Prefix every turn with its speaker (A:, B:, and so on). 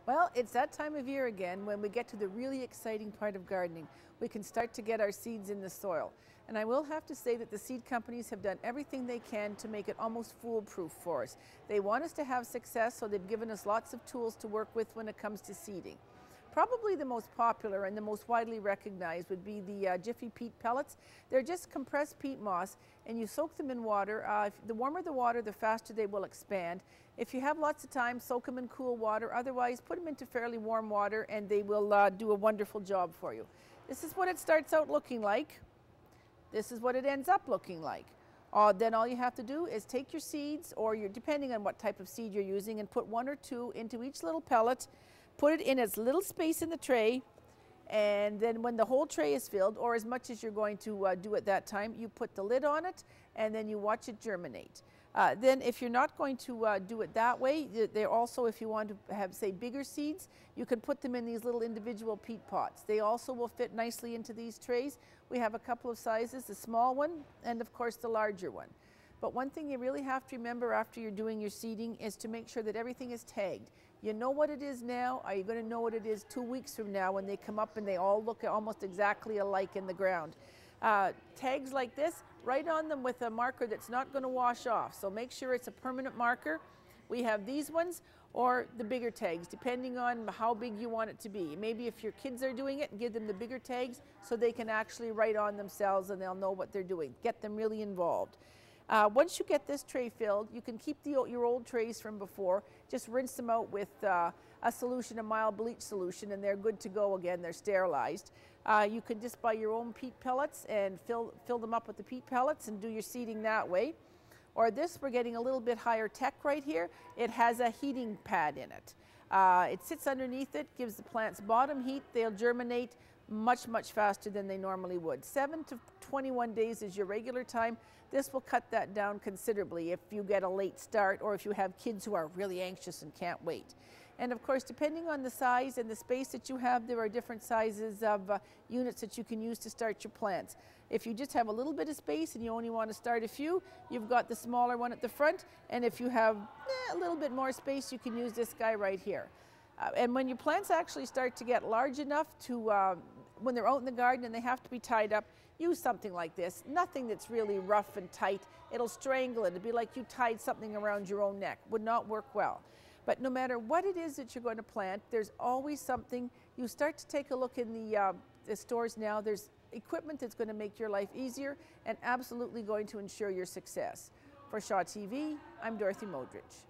A: Well, it's that time of year again when we get to the really exciting part of gardening. We can start to get our seeds in the soil. And I will have to say that the seed companies have done everything they can to make it almost foolproof for us. They want us to have success, so they've given us lots of tools to work with when it comes to seeding. Probably the most popular and the most widely recognized would be the Jiffy peat pellets. They're just compressed peat moss, and you soak them in water. The warmer the water, the faster they will expand. If you have lots of time, soak them in cool water. Otherwise, put them into fairly warm water and they will do a wonderful job for you. This is what it starts out looking like. This is what it ends up looking like. Then all you have to do is take your seeds, or depending on what type of seed you're using, and put one or two into each little pellet. Put it in as little space in the tray, and then when the whole tray is filled, or as much as you're going to do at that time, you put the lid on it and then you watch it germinate. Then if you're not going to do it that way, they're also, if you want to have, say, bigger seeds, you can put them in these little individual peat pots. They also will fit nicely into these trays. We have a couple of sizes, the small one and of course the larger one. But one thing you really have to remember after you're doing your seeding is to make sure that everything is tagged. You know what it is now. Are you going to know what it is 2 weeks from now when they come up and they all look almost exactly alike in the ground? Tags like this, write on them with a marker that's not going to wash off. So make sure it's a permanent marker. We have these ones or the bigger tags, depending on how big you want it to be. Maybe if your kids are doing it, give them the bigger tags so they can actually write on themselves and they'll know what they're doing. Get them really involved. Once you get this tray filled, you can keep your old trays from before. Just rinse them out with a solution, a mild bleach solution, and they're good to go again. They're sterilized. You can just buy your own peat pellets and fill them up with the peat pellets and do your seeding that way. Or this, we're getting a little bit higher tech right here. It has a heating pad in it. It sits underneath it, gives the plants bottom heat. They'll germinate much faster than they normally would. 7 to 21 days is your regular time. This will cut that down considerably if you get a late start or if you have kids who are really anxious and can't wait. And of course, depending on the size and the space that you have, there are different sizes of units that you can use to start your plants. If you just have a little bit of space and you only want to start a few, you've got the smaller one at the front. And if you have a little bit more space, you can use this guy right here. And when your plants actually start to get large enough to, when they're out in the garden and they have to be tied up, use something like this. Nothing that's really rough and tight. It'll strangle it. It'd be like you tied something around your own neck. Would not work well. But no matter what it is that you're going to plant, there's always something. You start to take a look in the stores now. There's equipment that's going to make your life easier and absolutely going to ensure your success. For Shaw TV, I'm Dorothy Modrich.